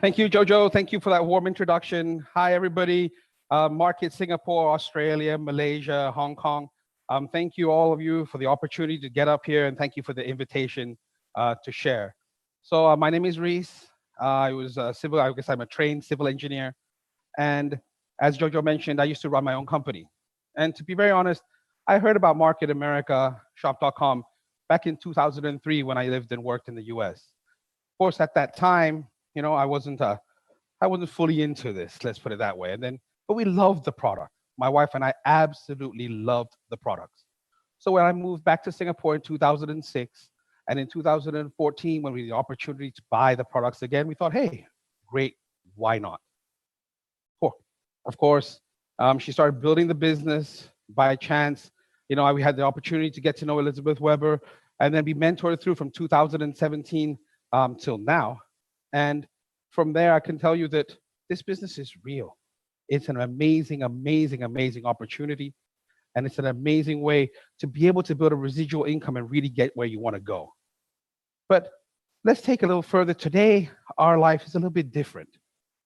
Thank you, Jojo. Thank you for that warm introduction. Hi, everybody. Market Singapore, Australia, Malaysia, Hong Kong. Thank you, all of you, for the opportunity to get up here, and thank you for the invitation to share. So my name is Reese. I guess I'm a trained civil engineer. And as Jojo mentioned, I used to run my own company. And to be very honest, I heard about Market America, shop.com, back in 2003 when I lived and worked in the US. Of course, at that time, I wasn't fully into this, let's put it that way. But we loved the product. My wife and I absolutely loved the products. So when I moved back to Singapore in 2006, and in 2014, when we had the opportunity to buy the products again, we thought, hey, great, why not? Of course, she started building the business by chance. We had the opportunity to get to know Elizabeth Weber, and then we mentored through from 2017 till now. And from there, I can tell you that this business is real. It's an amazing, amazing, amazing opportunity. And it's an amazing way to be able to build a residual income and really get where you want to go. But let's take a little further. Today, our life is a little bit different,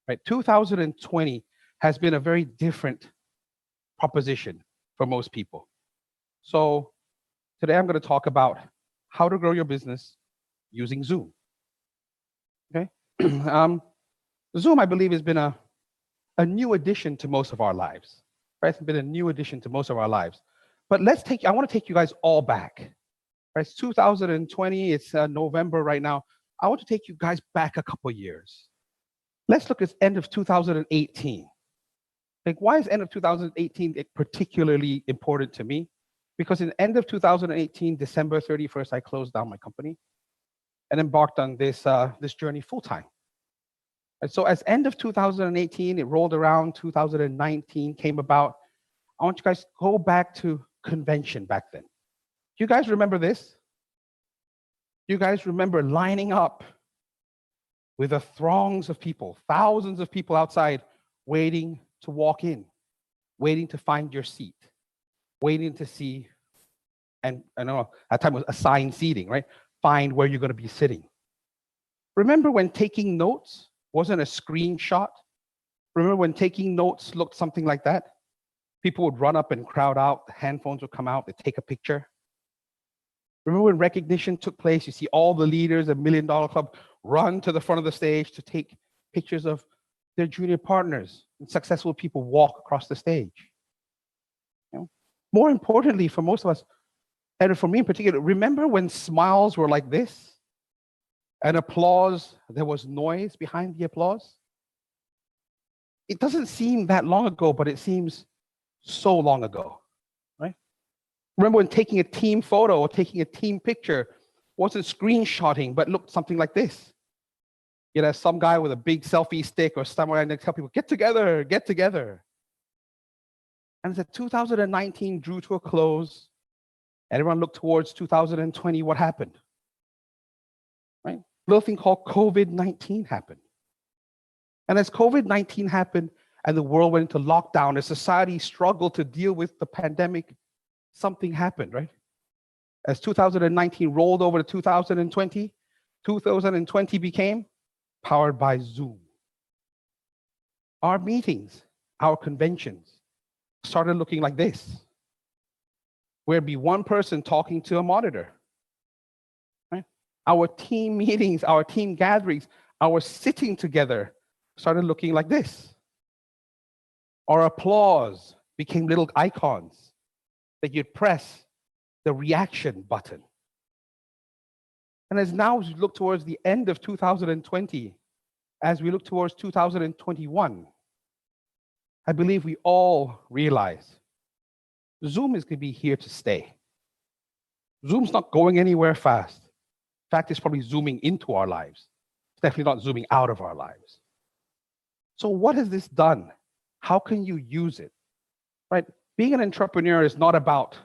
right? 2020 has been a very different proposition for most people. So today I'm going to talk about how to grow your business using Zoom. Okay? Zoom, I believe, has been a new addition to most of our lives. Right? It's been a new addition to most of our lives. But I want to take you guys all back. Right? It's 2020, it's November right now. I want to take you guys back a couple years. Let's look at end of 2018. Why is end of 2018 particularly important to me? Because in end of 2018, December 31st, I closed down my company and embarked on this journey full-time. And so as end of 2018, it rolled around, 2019 came about. I want you guys to go back to convention back then. Do you guys remember this? You guys remember lining up with the throngs of people, thousands of people outside waiting to walk in, waiting to find your seat, waiting to see, and I know at that time it was assigned seating, right? Find where you're going to be sitting. Remember when taking notes wasn't a screenshot? Remember when taking notes looked something like that? People would run up and crowd out, the handphones would come out, they'd take a picture. Remember when recognition took place, you see all the leaders of $1 Million Club run to the front of the stage to take pictures of their junior partners, and successful people walk across the stage. More importantly, for most of us, and for me in particular, remember when smiles were like this? And applause, there was noise behind the applause? It doesn't seem that long ago, but it seems so long ago, right? Remember when taking a team photo or taking a team picture wasn't screenshotting, but looked something like this? Some guy with a big selfie stick or somewhere, and they tell people, get together, get together. And as 2019 drew to a close, and everyone looked towards 2020, what happened? Right? A little thing called COVID-19 happened. And as COVID-19 happened and the world went into lockdown, as society struggled to deal with the pandemic, something happened, right? As 2019 rolled over to 2020, 2020 became powered by Zoom. Our meetings, our conventions started looking like this, where it'd be one person talking to a monitor. Right? Our team meetings, our team gatherings, our sitting together started looking like this. Our applause became little icons that you'd press the reaction button. And as we look towards the end of 2020, as we look towards 2021, I believe we all realize Zoom is going to be here to stay. Zoom's not going anywhere fast. In fact, it's probably zooming into our lives. It's definitely not zooming out of our lives. So what has this done? How can you use it? Right? Being an entrepreneur is not about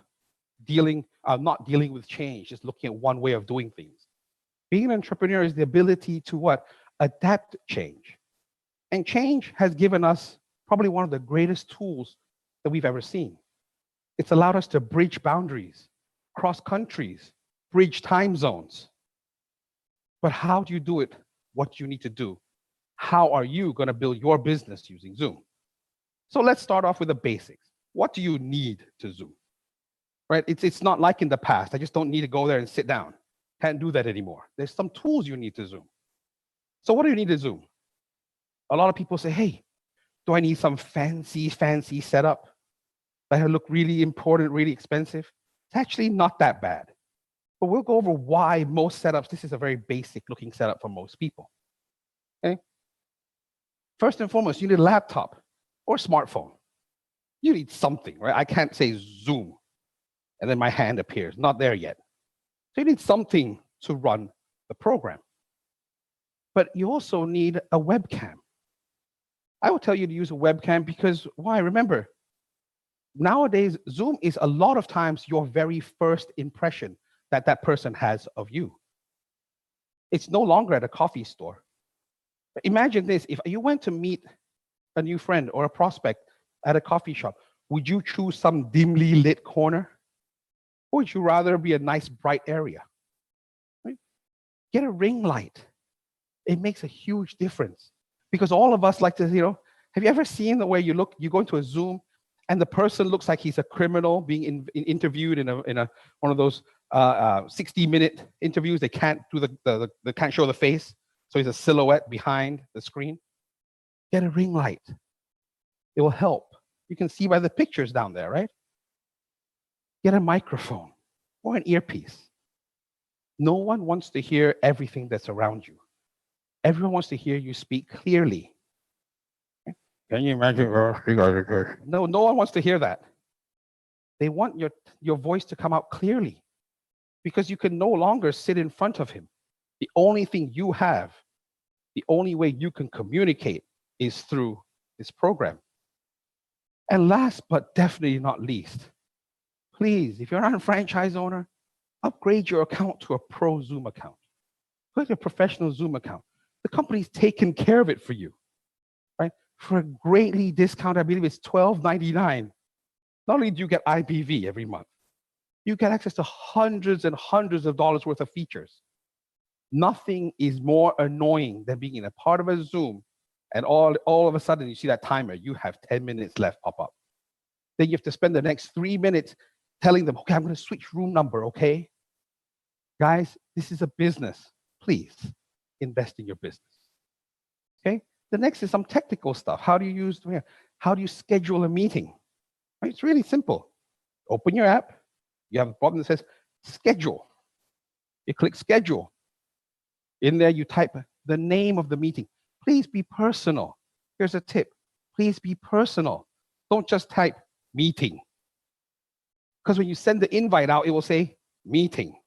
not dealing with change, just looking at one way of doing things. Being an entrepreneur is the ability to what? Adapt to change. And change has given us probably one of the greatest tools that we've ever seen. It's allowed us to bridge boundaries, cross countries, bridge time zones. But how do you do it? What you need to do? how are you going to build your business using Zoom? So let's start off with the basics. What do you need to Zoom? Right? It's not like in the past. I just don't need to go there and sit down. Can't do that anymore. There's some tools you need to Zoom. So what do you need to Zoom? A lot of people say, hey, do I need some fancy setup that look really important, really expensive? It's actually not that bad. But we'll go over why most setups, this is a very basic looking setup for most people. Okay? First and foremost, you need a laptop or a smartphone. You need something, right? I can't say Zoom and then my hand appears. Not there yet. So you need something to run the program. But you also need a webcam. I will tell you to use a webcam because why? Remember, nowadays, Zoom is a lot of times your very first impression that that person has of you. It's no longer at a coffee store. But imagine this, if you went to meet a new friend or a prospect at a coffee shop, would you choose some dimly lit corner? Or would you rather be a nice bright area? Right? Get a ring light. It makes a huge difference. Because all of us like to, have you ever seen the way you go into a Zoom and the person looks like he's a criminal being interviewed in one of those 60-minute interviews? They can't do they can't show the face, so he's a silhouette behind the screen. Get a ring light. It will help. You can see by the pictures down there, right? Get a microphone or an earpiece. No one wants to hear everything that's around you. Everyone wants to hear you speak clearly. Can you imagine? No one wants to hear that. They want your voice to come out clearly because you can no longer sit in front of him. The only thing you have, the only way you can communicate is through this program. And last but definitely not least, please, if you're not a franchise owner, upgrade your account to a pro Zoom account. Put a professional Zoom account. The company's taking care of it for you, right? For a greatly discounted, I believe it's $12.99. Not only do you get IPV every month, you get access to hundreds and hundreds of dollars worth of features. Nothing is more annoying than being in a part of a Zoom and all of a sudden you see that timer, you have 10 minutes left pop up. Then you have to spend the next 3 minutes telling them, okay, I'm going to switch room number, okay? Guys, this is a business. Please invest in your business. Okay? The next is some technical stuff. How do you schedule a meeting? Right? It's really simple. Open your app. You have a button that says schedule. You click schedule. In there, you type the name of the meeting. Please be personal. Here's a tip. Please be personal. Don't just type meeting. Because when you send the invite out, it will say meeting.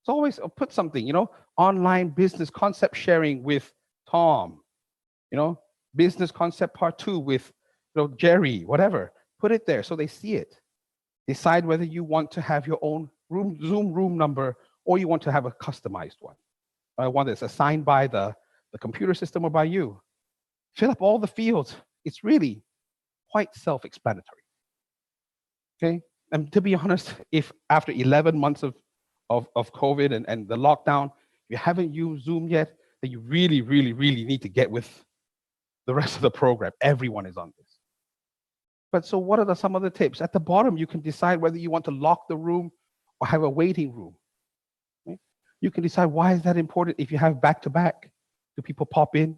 So always put something, online business concept sharing with Tom, business concept part 2 with Jerry, whatever. Put it there so they see it. Decide whether you want to have your own Zoom room number or you want to have a customized one. One that's assigned by the computer system or by you. Fill up all the fields. It's really quite self-explanatory. Okay? And to be honest, if after 11 months of COVID and the lockdown, if you haven't used Zoom yet, then you really, really, really need to get with the rest of the program. Everyone is on this. But so what are some of the tips? At the bottom, you can decide whether you want to lock the room or have a waiting room. Okay? You can decide why is that important. If you have back-to-back, do people pop in?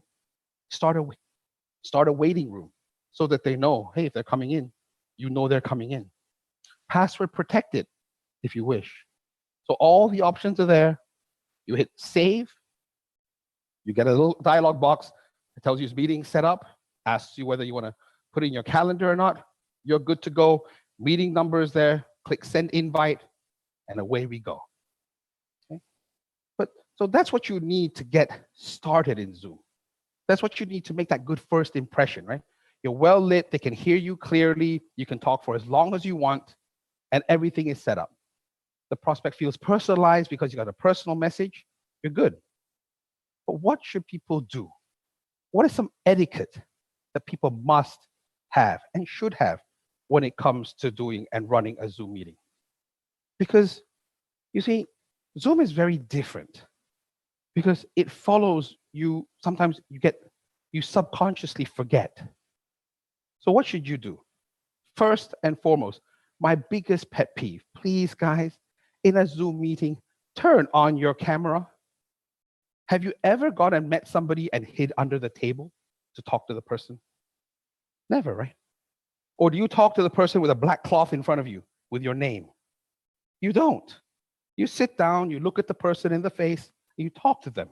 Start a waiting room so that they know, hey, if they're coming in, you know they're coming in. Password protected if you wish. So all the options are there. You hit save. You get a little dialog box that tells you it's meeting set up, asks you whether you want to put in your calendar or not. You're good to go. Meeting number is there. Click send invite, and away we go. Okay? So that's what you need to get started in Zoom. That's what you need to make that good first impression, right? You're well lit. They can hear you clearly. You can talk for as long as you want, and everything is set up. The prospect feels personalized because you got a personal message. You're good. But what should people do? What is some etiquette that people must have and should have when it comes to doing and running a Zoom meeting? Because you see, Zoom is very different because it follows you. Sometimes you get you subconsciously forget. So what should you do? First and foremost, my biggest pet peeve, please guys, in a Zoom meeting, turn on your camera. Have you ever gone and met somebody and hid under the table to talk to the person? Never, right? Or do you talk to the person with a black cloth in front of you with your name? You don't. You sit down, you look at the person in the face, and you talk to them.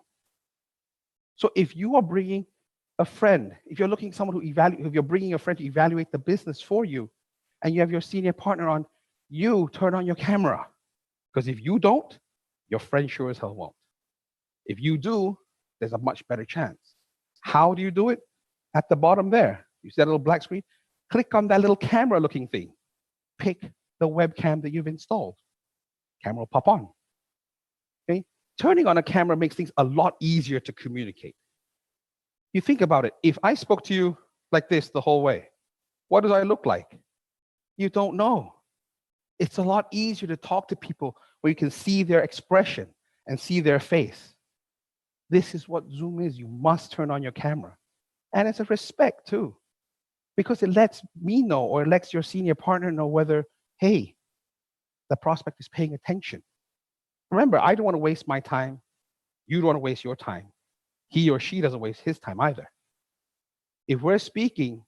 So if you are bringing a friend, if you're looking at someone who if you're bringing a friend to evaluate the business for you, and you have your senior partner on, you turn on your camera. Because if you don't, your friend sure as hell won't. If you do, there's a much better chance. How do you do it? At the bottom there, you see that little black screen? Click on that little camera looking thing. Pick the webcam that you've installed. Camera will pop on. Okay? Turning on a camera makes things a lot easier to communicate. You think about it. If I spoke to you like this the whole way, what do I look like? You don't know. It's a lot easier to talk to people where you can see their expression and see their face. This is what Zoom is. You must turn on your camera. And it's a respect too, because it lets me know, or it lets your senior partner know whether, hey, the prospect is paying attention. Remember, I don't want to waste my time. You don't want to waste your time. He or she doesn't waste his time either. If we're speaking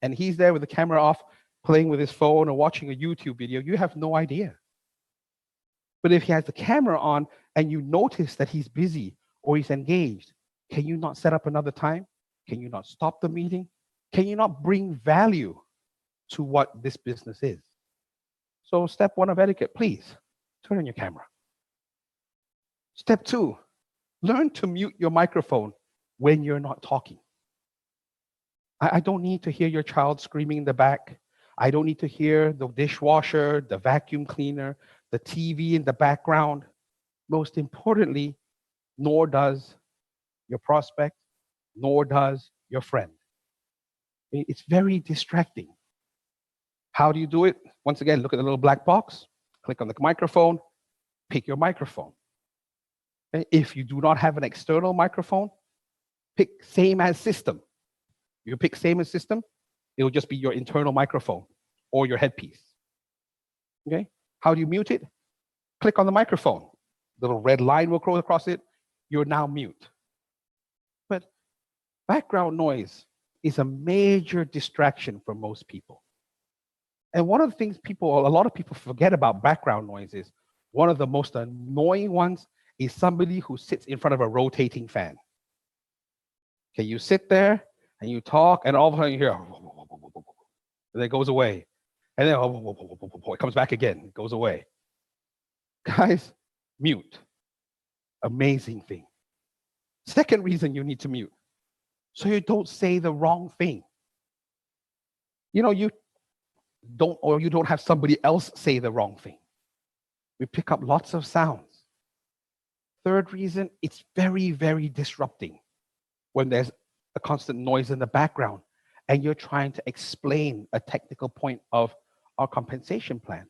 and he's there with the camera off, playing with his phone or watching a YouTube video, you have no idea. But if he has the camera on and you notice that he's busy or he's engaged, can you not set up another time? Can you not stop the meeting? Can you not bring value to what this business is? So step one of etiquette, please turn on your camera. Step two, learn to mute your microphone when you're not talking. I don't need to hear your child screaming in the back. I don't need to hear the dishwasher, the vacuum cleaner, the TV in the background. Most importantly, nor does your prospect, nor does your friend. It's very distracting. How do you do it? Once again, look at the little black box, click on the microphone, pick your microphone. If you do not have an external microphone, pick same as system. You pick same as system, it'll just be your internal microphone or your headpiece. Okay? How do you mute it? Click on the microphone. The little red line will go across it. You're now mute. But background noise is a major distraction for most people. And one of the things a lot of people forget about background noise is one of the most annoying ones is somebody who sits in front of a rotating fan. Okay, you sit there and you talk, and all of a sudden you hear, and then it goes away. And then it comes back again, it goes away. Guys, mute. Amazing thing. Second reason you need to mute, so you don't say the wrong thing. You don't have somebody else say the wrong thing. We pick up lots of sounds. Third reason, it's very, very disrupting when there's a constant noise in the background and you're trying to explain a technical point of our compensation plan.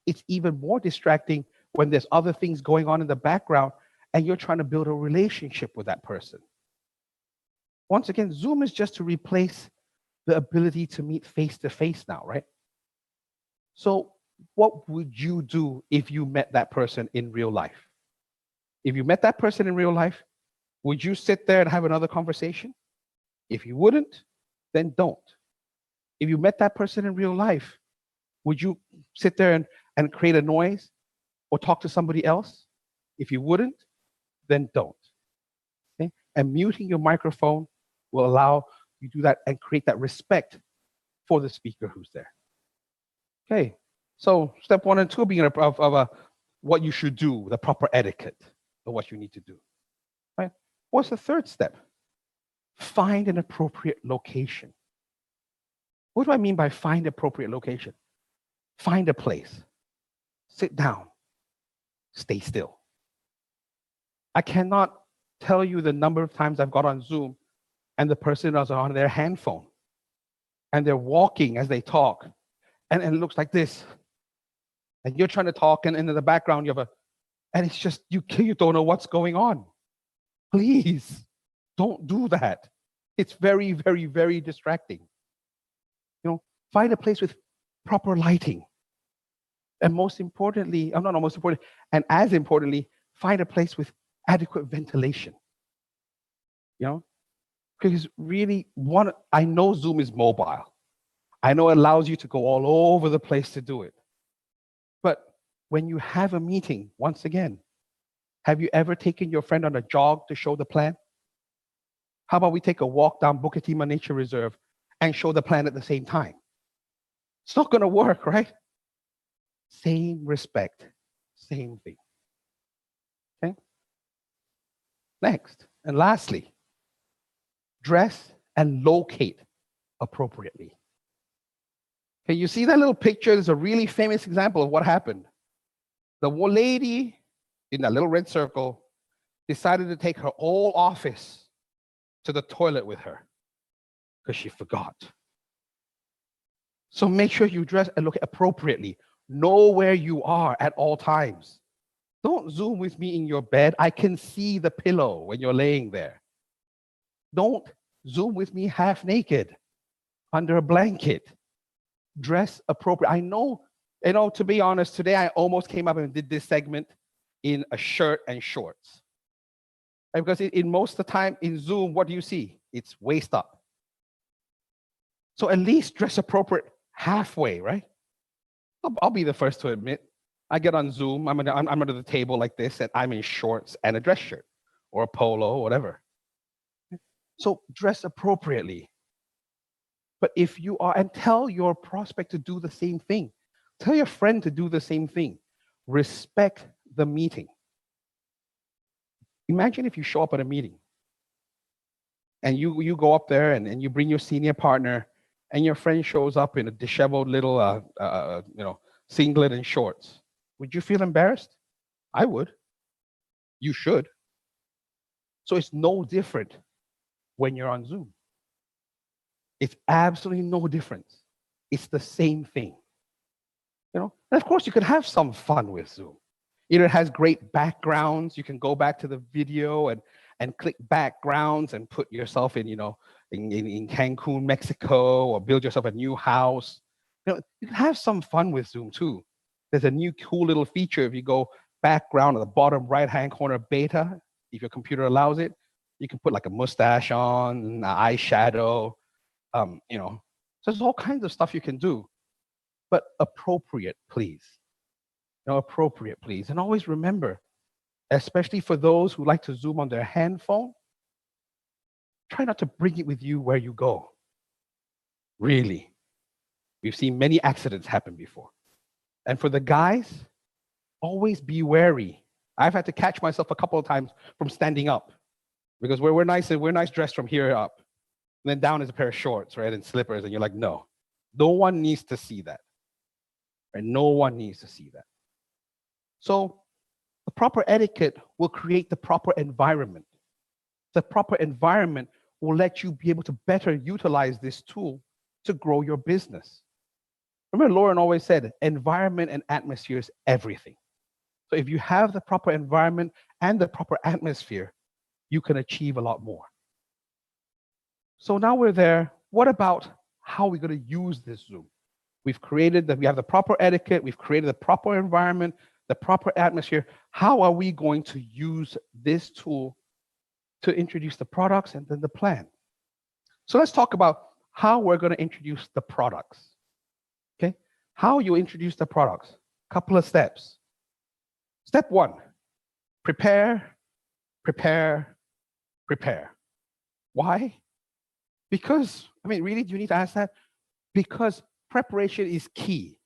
It's even more distracting when there's other things going on in the background and you're trying to build a relationship with that person. Once again, Zoom is just to replace the ability to meet face-to-face now, right? So what would you do if you met that person in real life? If you met that person in real life, would you sit there and have another conversation? If you wouldn't, then don't. If you met that person in real life, would you sit there and create a noise or talk to somebody else? If you wouldn't, then don't. Okay? And muting your microphone will allow you to do that and create that respect for the speaker who's there. Okay, so step 1 and 2 being of what you should do, the proper etiquette of what you need to do. Right? What's the third step? Find an appropriate location. What do I mean by find appropriate location? Find a place. Sit down. Stay still. I cannot tell you the number of times I've got on Zoom and the person is on their handphone and they're walking as they talk and it looks like this. And you're trying to talk and in the background and it's just, you don't know what's going on. Please don't do that. It's very, very, very distracting. Find a place with proper lighting. And most importantly, not most important, and as importantly, find a place with adequate ventilation. Because really, I know Zoom is mobile. I know it allows you to go all over the place to do it. But when you have a meeting, once again, have you ever taken your friend on a jog to show the plan? How about we take a walk down Bukatima Nature Reserve and show the plan at the same time? It's not going to work, right? Same respect, same thing. Okay? Next, and lastly, dress and locate appropriately. Okay, you see that little picture? It's a really famous example of what happened. The lady in that little red circle decided to take her whole office to the toilet with her because she forgot. So make sure you dress and look appropriately. Know where you are at all times. Don't Zoom with me in your bed. I can see the pillow when you're laying there. Don't Zoom with me half naked under a blanket. Dress appropriate. I know, to be honest, today I almost came up and did this segment in a shirt and shorts. Because in most of the time in Zoom, what do you see? It's waist up. So at least dress appropriate halfway, right? I'll be the first to admit. I get on Zoom, I'm under the table like this, and I'm in shorts and a dress shirt or a polo, whatever. So dress appropriately. But if you are, and tell your prospect to do the same thing. Tell your friend to do the same thing. Respect the meeting. Imagine if you show up at a meeting and you go up there and you bring your senior partner and your friend shows up in a disheveled little singlet and shorts. Would you feel embarrassed? I would. You should. So it's no different when you're on Zoom. It's absolutely no difference. It's the same thing. And of course, you can have some fun with Zoom. It has great backgrounds. You can go back to the video and click backgrounds and put yourself in Cancun, Mexico, or build yourself a new house. You can have some fun with Zoom too. There's a new cool little feature. If you go background at the bottom right-hand corner beta, if your computer allows it, you can put like a mustache on, an eyeshadow, so there's all kinds of stuff you can do, but appropriate, please. Appropriate, please. And always remember, especially for those who like to Zoom on their handphone, try not to bring it with you where you go. Really. We've seen many accidents happen before. And for the guys, always be wary. I've had to catch myself a couple of times from standing up because we're nice dressed from here up. And then down is a pair of shorts, right, and slippers, and you're like, no one needs to see that. Right? No one needs to see that. So the proper etiquette will create the proper environment. The proper environment will let you be able to better utilize this tool to grow your business. Remember, Lauren always said, environment and atmosphere is everything. So if you have the proper environment and the proper atmosphere, you can achieve a lot more. So now we're there. What about how we're going to use this Zoom? We have the proper etiquette. We've created the proper environment, the proper atmosphere. How are we going to use this tool to introduce the products and then the plan? So let's talk about how we're going to introduce the products. Okay? How you introduce the products. Couple of steps. Step 1, prepare, prepare, prepare. Why? Because, really, do you need to ask that? Because preparation is key.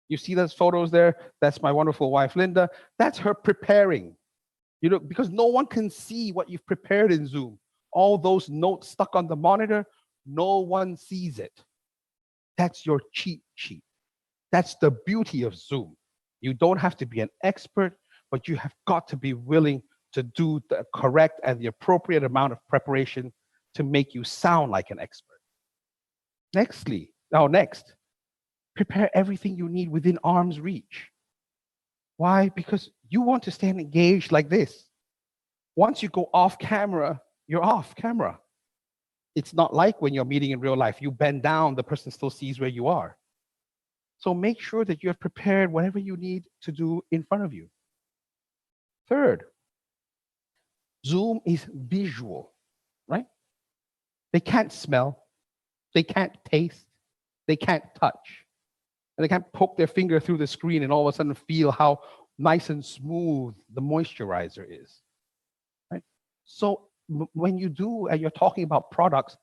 You see those photos there? That's my wonderful wife, Linda. That's her preparing. Because no one can see what you've prepared in Zoom. All those notes stuck on the monitor, no one sees it. That's your cheat sheet. That's the beauty of Zoom. You don't have to be an expert, but you have got to be willing to do the correct and the appropriate amount of preparation to make you sound like an expert. Next, prepare everything you need within arm's reach. Why? Because you want to stay engaged like this. Once you go off camera, you're off camera. It's not like when you're meeting in real life. You bend down, the person still sees where you are. So make sure that you have prepared whatever you need to do in front of you. Third, Zoom is visual, right? They can't smell, they can't taste, they can't touch, and they can't poke their finger through the screen and all of a sudden feel how nice and smooth the moisturizer is, right? So when you do and you're talking about products,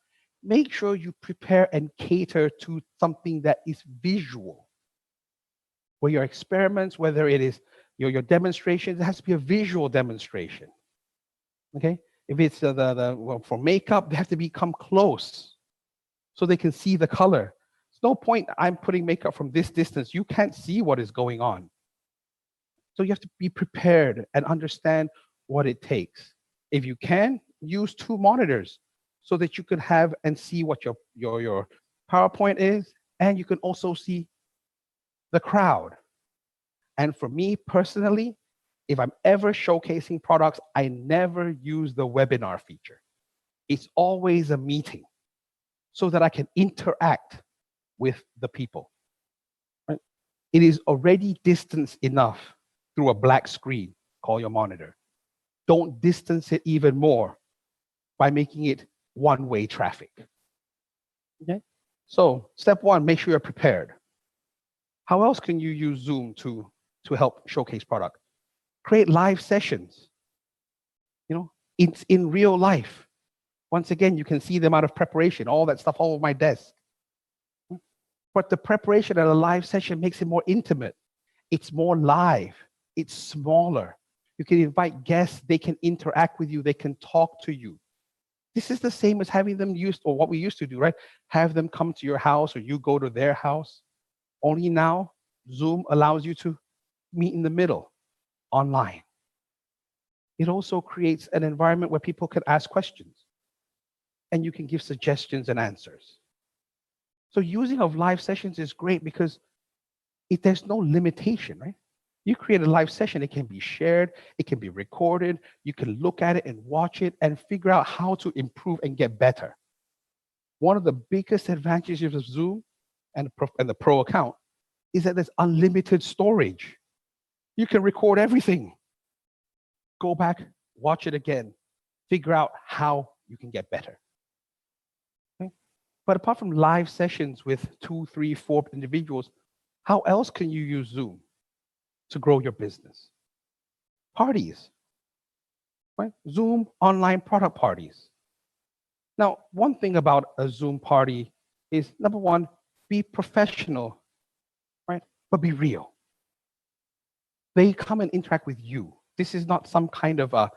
make sure you prepare and cater to something that is visual. Where your experiments, whether it is your demonstrations, it has to be a visual demonstration. Okay? If it's well, for makeup, they have to become close so they can see the color. There's no point I'm putting makeup from this distance. You can't see what is going on. So you have to be prepared and understand what it takes. If you can, use 2 monitors so that you can have and see what your PowerPoint is, and you can also see the crowd. And for me personally, if I'm ever showcasing products, I never use the webinar feature. It's always a meeting so that I can interact with the people. Right? It is already distance enough through a black screen, call your monitor. Don't distance it even more by making it one-way traffic. Okay? So step 1, make sure you're prepared. How else can you use Zoom to help showcase product? Create live sessions. You know, it's in real life. Once again, you can see the amount of preparation, all that stuff all over my desk. But the preparation at a live session makes it more intimate. It's more live. It's smaller. You can invite guests. They can interact with you. They can talk to you. This is the same as having them or what we used to do, right? Have them come to your house or you go to their house. Only now, Zoom allows you to meet in the middle, online. It also creates an environment where people can ask questions and you can give suggestions and answers. So using of live sessions is great because there's no limitation, right? You create a live session, it can be shared, it can be recorded, you can look at it and watch it and figure out how to improve and get better. One of the biggest advantages of Zoom and the Pro account is that there's unlimited storage. You can record everything. Go back, watch it again, figure out how you can get better. Okay? But apart from live sessions with 2, 3, 4 individuals, how else can you use Zoom to grow your business? Parties, right? Zoom online product parties. Now, one thing about a Zoom party is, number 1, be professional, right? But be real. They come and interact with you. This is not some kind of a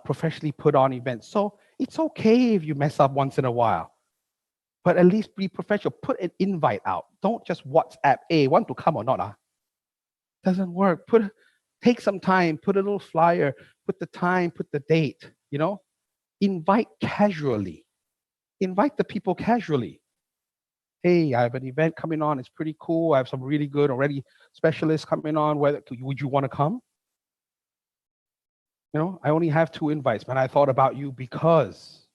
professionally put on event. So it's okay if you mess up once in a while, but at least be professional. Put an invite out. Don't just WhatsApp, hey, want to come or not? Doesn't work. Take some time, put a little flyer, put the time, put the date, you know? Invite casually. Invite the people casually. Hey, I have an event coming on. It's pretty cool. I have some really good already specialists coming on. Would you want to come? You know, I only have 2 invites, but I thought about you because,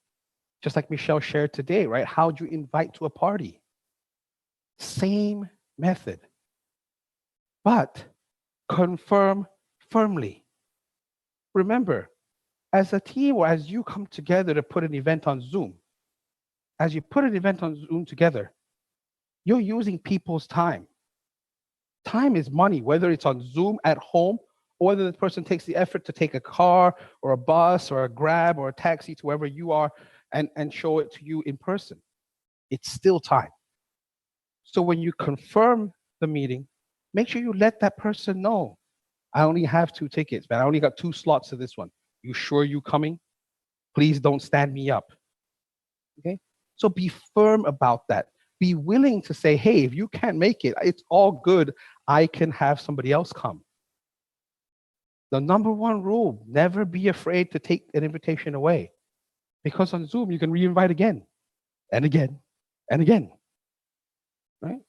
just like Michelle shared today, right? How'd you invite to a party? Same method, but confirm firmly. Remember, as a team or as you come together to put an event on Zoom, as you put an event on Zoom together, you're using people's time. Time is money, whether it's on Zoom at home or whether the person takes the effort to take a car or a bus or a Grab or a taxi to wherever you are and show it to you in person. It's still time. So when you confirm the meeting, make sure you let that person know. I only have 2 tickets, but I only got 2 slots to this one. You sure you coming? Please don't stand me up. Okay? So be firm about that. Be willing to say, hey, if you can't make it, it's all good. I can have somebody else come. The number 1 rule, never be afraid to take an invitation away. Because on Zoom, you can re-invite again and again and again. Right?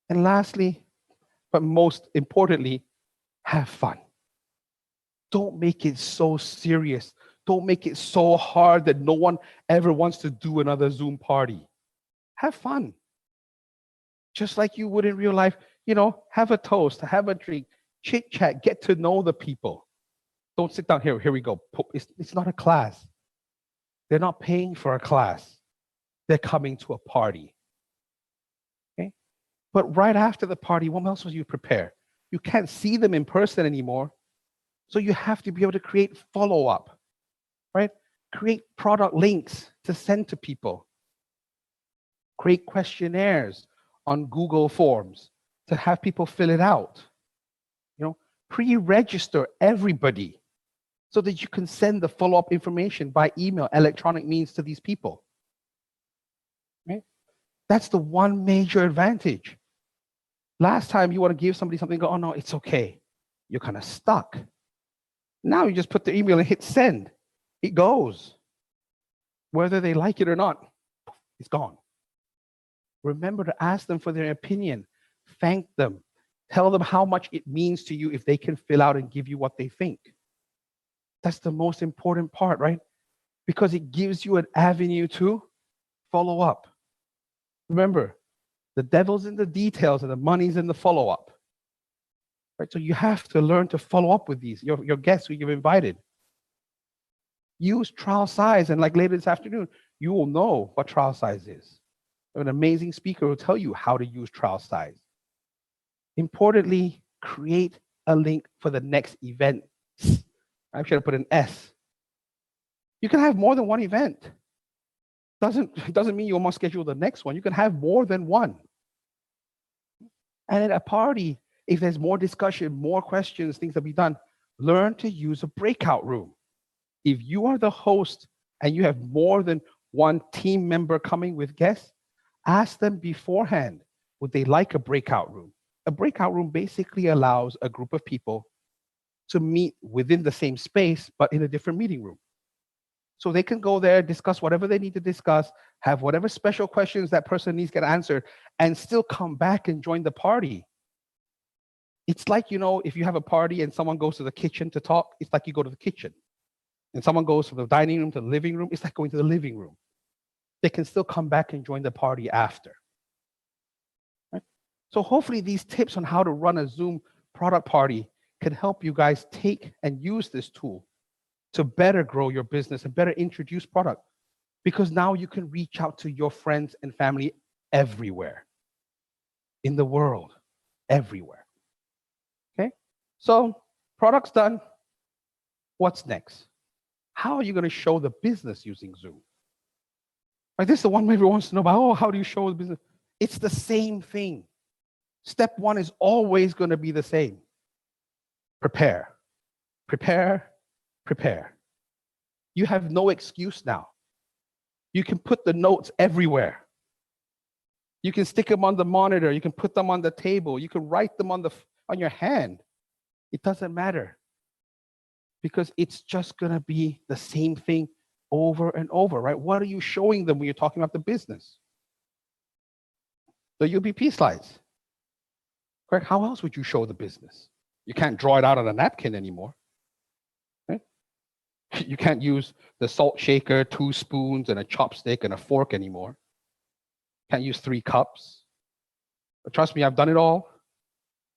And lastly, but most importantly, have fun. Don't make it so serious. Don't make it so hard that no one ever wants to do another Zoom party. Have fun. Just like you would in real life, have a toast, have a drink, chit chat, get to know the people. Don't sit down here. Here we go. It's not a class. They're not paying for a class. They're coming to a party. Okay? But right after the party, what else will you prepare? You can't see them in person anymore. So you have to be able to create follow-up, right? Create product links to send to people. Create questionnaires on Google Forms to have people fill it out. Pre-register everybody so that you can send the follow-up information by email, electronic means to these people. Right? That's the one major advantage. Last time you want to give somebody something, go, oh no, it's okay. You're kind of stuck. Now you just put the email and hit send. It goes. Whether they like it or not, it's gone. Remember to ask them for their opinion. Thank them. Tell them how much it means to you if they can fill out and give you what they think. That's the most important part, right? Because it gives you an avenue to follow up. Remember, the devil's in the details and the money's in the follow-up. Right? So you have to learn to follow up with these, your guests who you've invited. Use trial size, and like later this afternoon, you will know what trial size is. An amazing speaker will tell you how to use trial size. Importantly, create a link for the next event. I should have put an S. You can have more than one event. It doesn't mean you must schedule the next one. You can have more than one. And at a party, if there's more discussion, more questions, things to be done, learn to use a breakout room. If you are the host and you have more than one team member coming with guests, ask them beforehand, would they like a breakout room? A breakout room basically allows a group of people to meet within the same space, but in a different meeting room. So they can go there, discuss whatever they need to discuss, have whatever special questions that person needs get answered, and still come back and join the party. It's like, if you have a party and someone goes to the kitchen to talk, it's like you go to the kitchen. And someone goes from the dining room to the living room, it's like going to the living room. They can still come back and join the party after. Right? So hopefully these tips on how to run a Zoom product party can help you guys take and use this tool to better grow your business and better introduce product. Because now you can reach out to your friends and family everywhere in the world, everywhere. Okay? So product's done. What's next? How are you going to show the business using Zoom? Like this is the one everyone wants to know about. Oh, how do you show the business? It's the same thing. Step one is always going to be the same. Prepare. Prepare. Prepare. You have no excuse now. You can put the notes everywhere. You can stick them on the monitor. You can put them on the table. You can write them on your hand. It doesn't matter. Because it's just going to be the same thing over and over, right? What are you showing them when you're talking about the business? The UBP slides. Correct? How else would you show the business? You can't draw it out on a napkin anymore. Right? You can't use the salt shaker, 2 spoons, and a chopstick and a fork anymore. Can't use 3 cups. But trust me, I've done it all.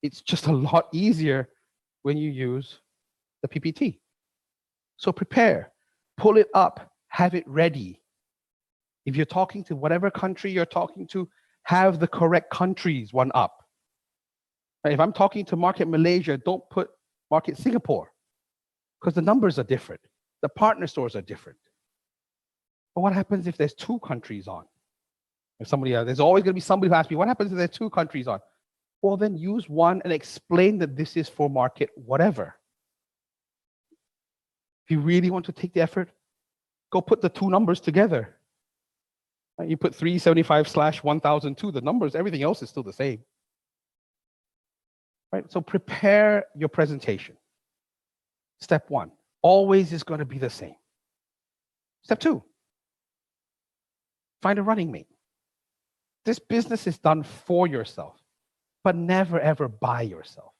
It's just a lot easier when you use the PPT. So prepare, pull it up, have it ready. If you're talking to whatever country you're talking to, have the correct countries one up. If I'm talking to Market Malaysia, don't put Market Singapore because the numbers are different. The partner stores are different. But what happens if there's 2 countries on? If there's always going to be somebody who asks me, what happens if there's 2 countries on? Well, then use one and explain that this is for market whatever. If you really want to take the effort, go put the 2 numbers together. You put 375/1002, the numbers, everything else is still the same. Right? So prepare your presentation. Step 1, always is going to be the same. Step 2, find a running mate. This business is done for yourself, but never ever by yourself.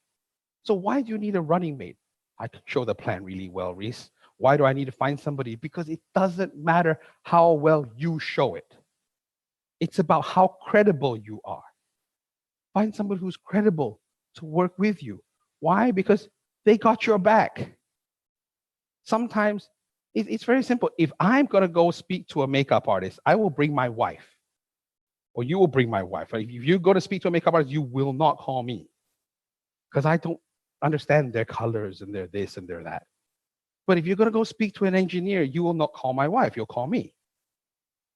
So why do you need a running mate? I can show the plan really well, Reese. Why do I need to find somebody? Because it doesn't matter how well you show it. It's about how credible you are. Find somebody who's credible to work with you. Why? Because they got your back. Sometimes it's very simple. If I'm going to go speak to a makeup artist, I will bring my wife, or you will bring my wife. If you go to speak to a makeup artist, you will not call me, because I don't understand their colors and their this and their that. But if you're going to go speak to an engineer, you will not call my wife. You'll call me,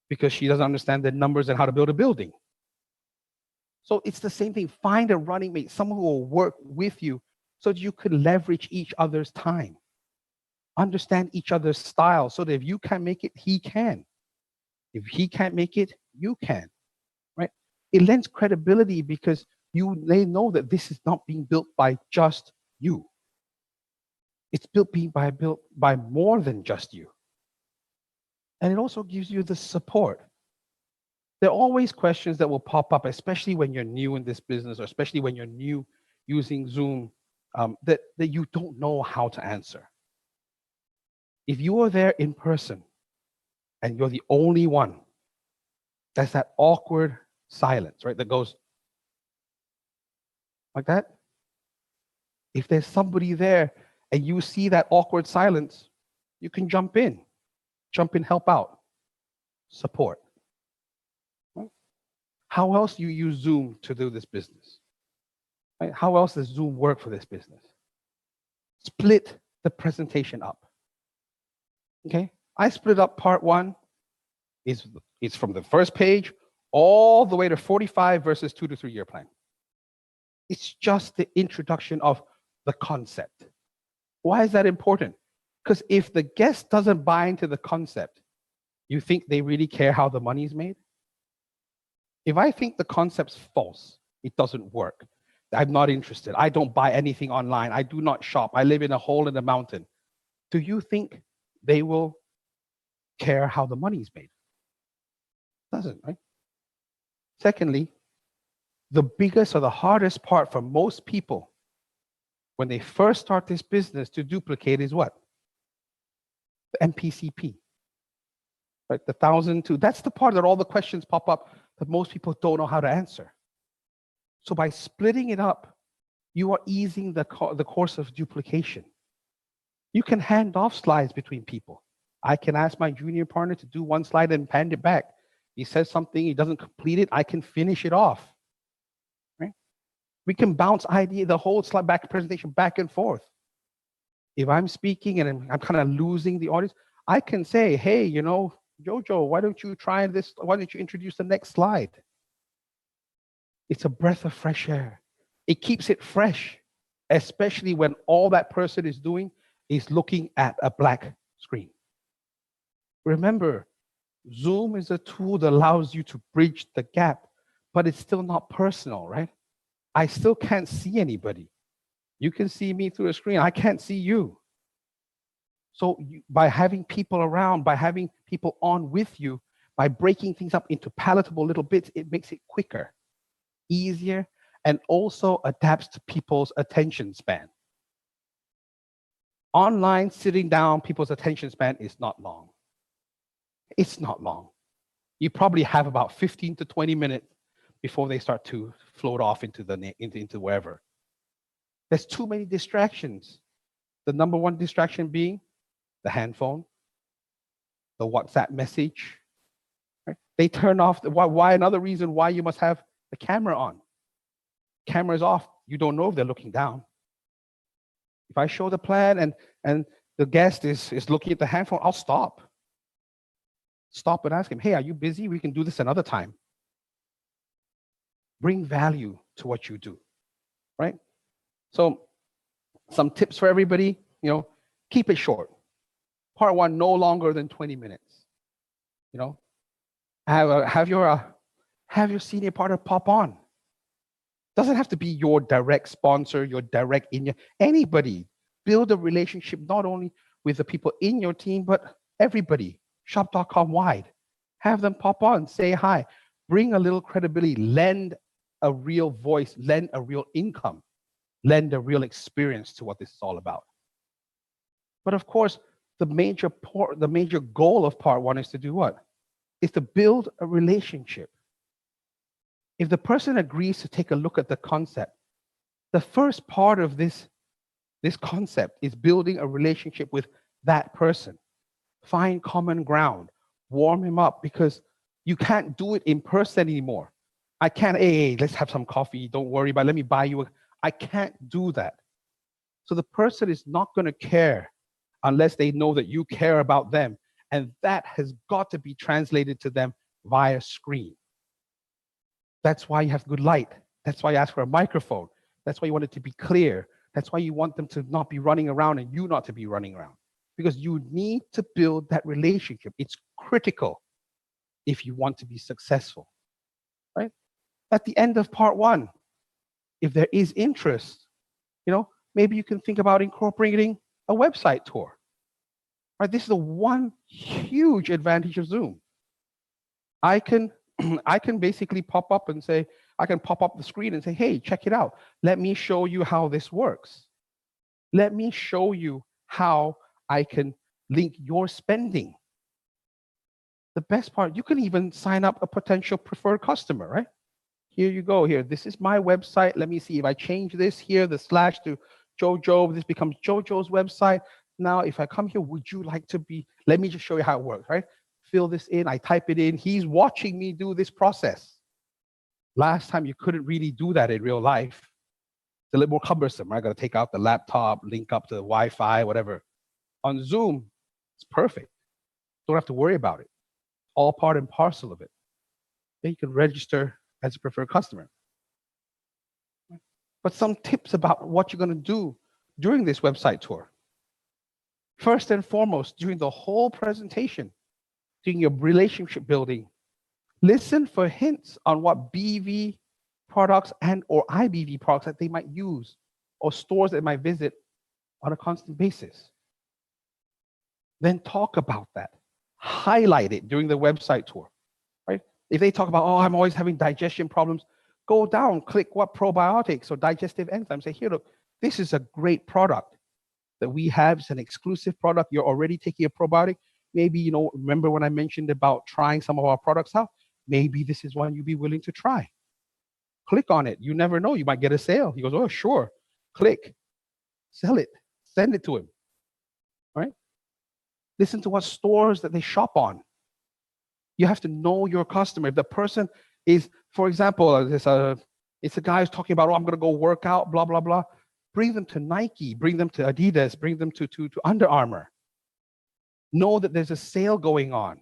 because she doesn't understand the numbers and how to build a building. So it's the same thing. Find a running mate, someone who will work with you so that you could leverage each other's time. Understand each other's style so that if you can't make it, he can. If he can't make it, you can, right? It lends credibility because they know that this is not being built by just you. It's built by more than just you. And it also gives you the support. There are always questions that will pop up, especially when you're new in this business, or especially when you're new using Zoom, that you don't know how to answer. If you are there in person and you're the only one, that's that awkward silence, right? That goes like that. If there's somebody there and you see that awkward silence, you can jump in, help out, support. How else do you use Zoom to do this business? Right? How else does Zoom work for this business? Split the presentation up. Okay, I split up part one. It's from the first page all the way to 45 versus 2 to 3 year plan. It's just the introduction of the concept. Why is that important? Because if the guest doesn't buy into the concept, you think they really care how the money is made? If I think the concept's false, it doesn't work, I'm not interested, I don't buy anything online, I do not shop, I live in a hole in the mountain, do you think they will care how the money is made? Doesn't, right? Secondly, the biggest or the hardest part for most people when they first start this business to duplicate is what? The MPCP, right? The 1,002. That's the part that all the questions pop up that most people don't know how to answer. So by splitting it up, you are easing the course of duplication. You can hand off slides between people. I can ask my junior partner to do one slide and hand it back. He says something, he doesn't complete it, I can finish it off. Right? We can bounce the whole slide back presentation back and forth. If I'm speaking and I'm kind of losing the audience, I can say, hey, you know, Jojo, why don't you try this? Why don't you introduce the next slide? It's a breath of fresh air. It keeps it fresh, especially when all that person is doing is looking at a black screen. Remember, Zoom is a tool that allows you to bridge the gap, but it's still not personal, right? I still can't see anybody. You can see me through a screen. I can't see you. So by having people around, by having people on with you, by breaking things up into palatable little bits, it makes it quicker, easier, and also adapts to people's attention span. Online, sitting down, people's attention span is not long. It's not long. You probably have about 15 to 20 minutes before they start to float off into wherever. There's too many distractions. The number one distraction being the handphone, the WhatsApp message. Right? They turn off. Why another reason why you must have the camera on. Camera's off. You don't know if they're looking down. If I show the plan and the guest is looking at the handphone, I'll stop. Stop and ask him, hey, are you busy? We can do this another time. Bring value to what you do, right? So some tips for everybody, you know, keep it short. Part one, no longer than 20 minutes. You know, have your senior partner pop on. Doesn't have to be your direct sponsor, your direct anybody. Build a relationship not only with the people in your team, but everybody. Shop.com wide. Have them pop on, say hi, bring a little credibility, lend a real voice, lend a real income, lend a real experience to what this is all about. But of course, the major goal of part one is to do what? Is to build a relationship. If the person agrees to take a look at the concept, the first part of this concept is building a relationship with that person. Find common ground, warm him up, because you can't do it in person anymore. I can't, hey, let's have some coffee, don't worry about it, let me buy you I can't do that. So the person is not going to care unless they know that you care about them. And that has got to be translated to them via screen. That's why you have good light. That's why you ask for a microphone. That's why you want it to be clear. That's why you want them to not be running around and you not to be running around. Because you need to build that relationship. It's critical if you want to be successful, right? At the end of part one, if there is interest, maybe you can think about incorporating a website tour, right? This is the one huge advantage of Zoom. I can basically pop up the screen and say, hey, check it out. Let me show you how this works. Let me show you how I can link your spending. The best part, you can even sign up a potential preferred customer, right? Here you go, here. This is my website. Let me see if I change this here, the slash to Jojo, this becomes Jojo's website. Now, if I come here, would you like to be, let me just show you how it works, right? Fill this in, I type it in. He's watching me do this process. Last time you couldn't really do that in real life. It's a little more cumbersome, right? I got to take out the laptop, link up to the Wi-Fi, whatever. On Zoom, it's perfect. Don't have to worry about it. All part and parcel of it. Then you can register as a preferred customer. But some tips about what you're going to do during this website tour. First and foremost, during the whole presentation, during your relationship building, listen for hints on what BV products and or IBV products that they might use or stores they might visit on a constant basis. Then talk about that. Highlight it during the website tour, right? If they talk about, oh, I'm always having digestion problems, go down, click what probiotics or digestive enzymes. Say, here, look, this is a great product that we have. It's an exclusive product. You're already taking a probiotic. Maybe, remember when I mentioned about trying some of our products out? Maybe this is one you'd be willing to try. Click on it. You never know. You might get a sale. He goes, oh, sure. Click. Sell it. Send it to him. All right? Listen to what stores that they shop on. You have to know your customer. If the person is, for example, it's a guy who's talking about, oh, I'm going to go work out, blah, blah, blah. Bring them to Nike. Bring them to Adidas. Bring them to Under Armour. Know that there's a sale going on.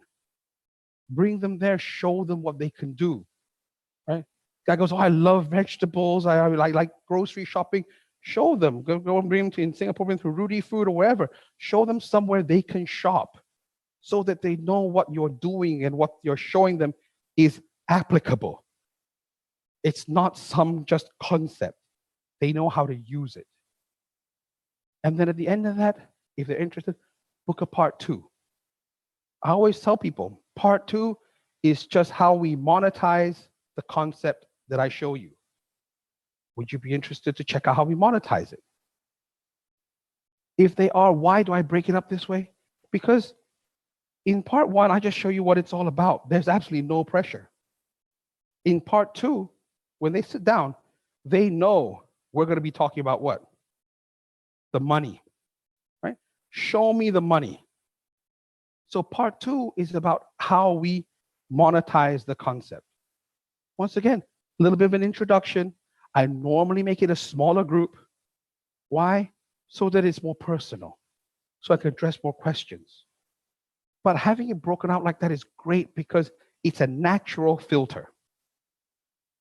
Bring them there. Show them what they can do. Right? Guy goes, oh, I love vegetables. I like grocery shopping. Show them. Go and bring them to, in Singapore, bring them to Rudy Food or wherever. Show them somewhere they can shop so that they know what you're doing and what you're showing them is applicable. It's not some just concept. They know how to use it. And then at the end of that, if they're interested, book a part 2. I always tell people, part 2 is just how we monetize the concept that I show you. Would you be interested to check out how we monetize it? If they are, why do I break it up this way? Because in part 1, I just show you what it's all about. There's absolutely no pressure. In part 2, when they sit down, they know we're going to be talking about what? The money, right? Show me the money. So part 2 is about how we monetize the concept. Once again, a little bit of an introduction. I normally make it a smaller group. Why? So that it's more personal, so I can address more questions. But having it broken out like that is great because it's a natural filter.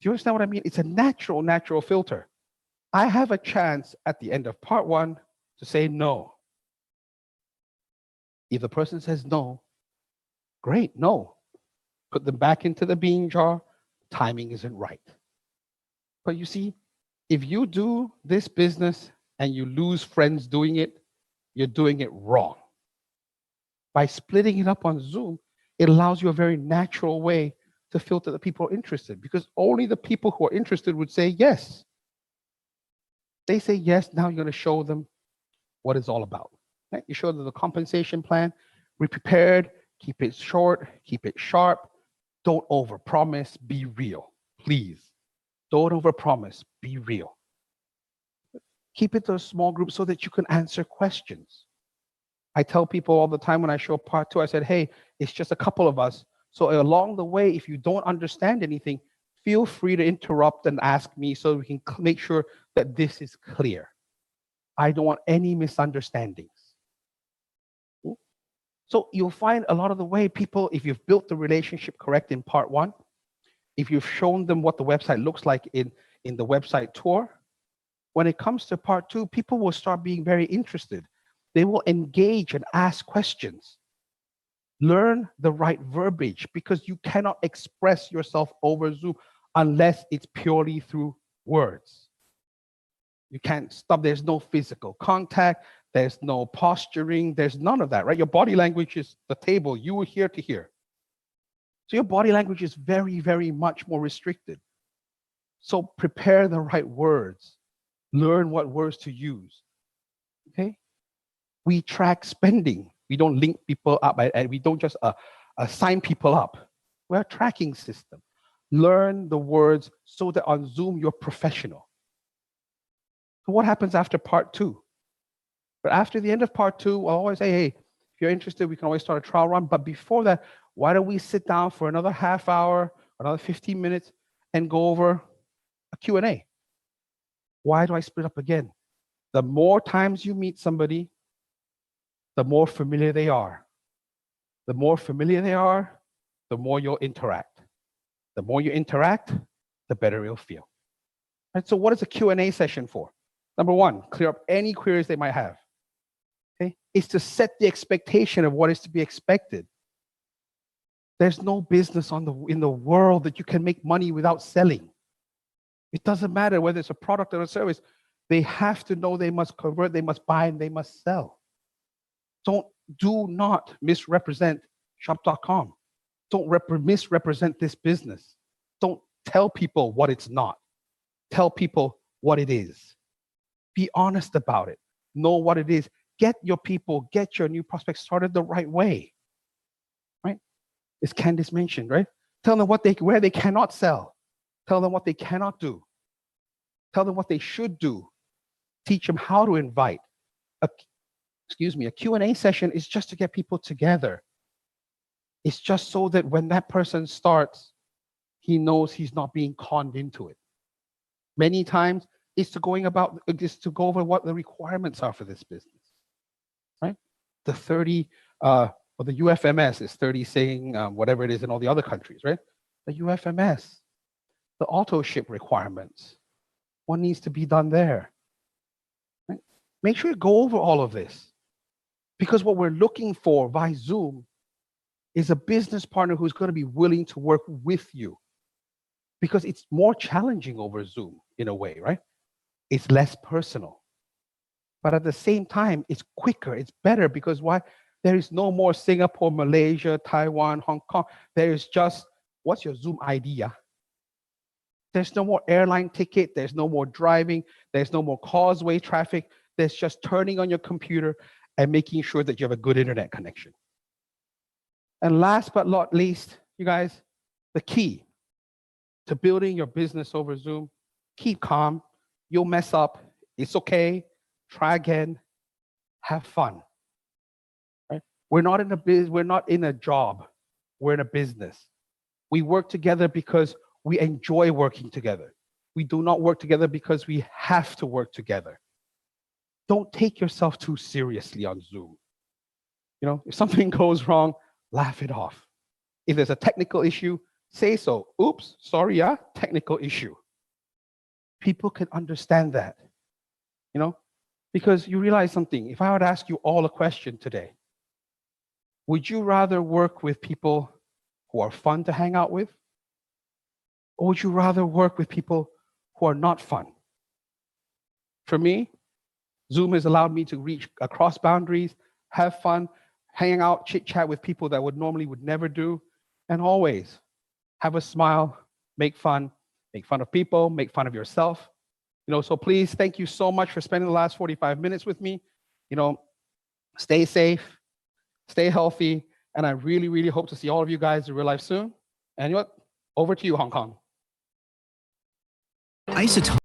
Do you understand what I mean? It's a natural filter. I have a chance at the end of part 1 to say no. If the person says no, great, no. Put them back into the bean jar. Timing isn't right. But you see, if you do this business and you lose friends doing it, you're doing it wrong. By splitting it up on Zoom, it allows you a very natural way to filter the people who are interested, because only the people who are interested would say yes. They say yes, now you're going to show them what it's all about. Right? You show them the compensation plan. Be prepared. Keep it short. Keep it sharp. Don't overpromise. Be real, please. Don't overpromise. Be real. Keep it to a small group so that you can answer questions. I tell people all the time when I show part two, I said, hey, it's just a couple of us. So along the way, if you don't understand anything, feel free to interrupt and ask me so we can make sure that this is clear. I don't want any misunderstandings. So you'll find a lot of the way people, if you've built the relationship correct in part one, if you've shown them what the website looks like in the website tour, when it comes to part two, people will start being very interested. They will engage and ask questions. Learn the right verbiage because you cannot express yourself over Zoom unless it's purely through words. You can't stop. There's no physical contact. There's no posturing. There's none of that, right? Your body language is the table. You are here to hear. So your body language is very, very much more restricted. So prepare the right words. Learn what words to use. Okay? We track spending. We don't link people up and we don't just sign people up. We're a tracking system. Learn the words so that on Zoom you're professional. So what happens after part two? But after the end of part two, I'll always say, hey, if you're interested, we can always start a trial run. But before that, why don't we sit down for another half hour, another 15 minutes, and go over a Q&A? Why do I split up again? The more times you meet somebody, the more familiar they are. The more familiar they are, the more you'll interact. The more you interact, the better you'll feel. Right, so what is a Q&A session for? Number one, clear up any queries they might have. Okay? It's to set the expectation of what is to be expected. There's no business in the world that you can make money without selling. It doesn't matter whether it's a product or a service. They have to know they must convert, they must buy, and they must sell. Do not misrepresent shop.com. Don't misrepresent this business. Don't tell people what it's not. Tell people what it is. Be honest about it. Know what it is. Get your people, get your new prospects started the right way. Right? As Candice mentioned, right? Tell them where they cannot sell. Tell them what they cannot do. Tell them what they should do. Teach them how to invite. A Q&A session is just to get people together. It's just so that when that person starts, he knows he's not being conned into it. Many times, it's to go over what the requirements are for this business, right? The 30, or the UFMS is 30 saying whatever it is in all the other countries, right? The UFMS, the auto ship requirements, what needs to be done there, right? Make sure you go over all of this because what we're looking for by Zoom is a business partner who's going to be willing to work with you because it's more challenging over Zoom in a way, right? It's less personal. But at the same time, it's quicker, it's better because why? There is no more Singapore, Malaysia, Taiwan, Hong Kong. There is just, what's your Zoom idea? There's no more airline ticket. There's no more driving. There's no more causeway traffic. There's just turning on your computer and making sure that you have a good internet connection. And last but not least, you guys, the key to building your business over Zoom, keep calm. You'll mess up. It's okay. Try again. Have fun. Right? We're not in a job. We're in a business. We work together because we enjoy working together. We do not work together because we have to work together. Don't take yourself too seriously on Zoom. You know, if something goes wrong, laugh it off. If there's a technical issue, say so. Oops, sorry, technical issue. People can understand that, you know, because you realize something. If I would ask you all a question today, would you rather work with people who are fun to hang out with? Or would you rather work with people who are not fun? For me, Zoom has allowed me to reach across boundaries, have fun, hang out, chit chat with people that would never do, and always have a smile, make fun of people, make fun of yourself. You know, so please, thank you so much for spending the last 45 minutes with me. You know, Stay safe, stay healthy, and I really, really hope to see all of you guys in real life soon. And you know what? Over to you, Hong Kong. Isotone.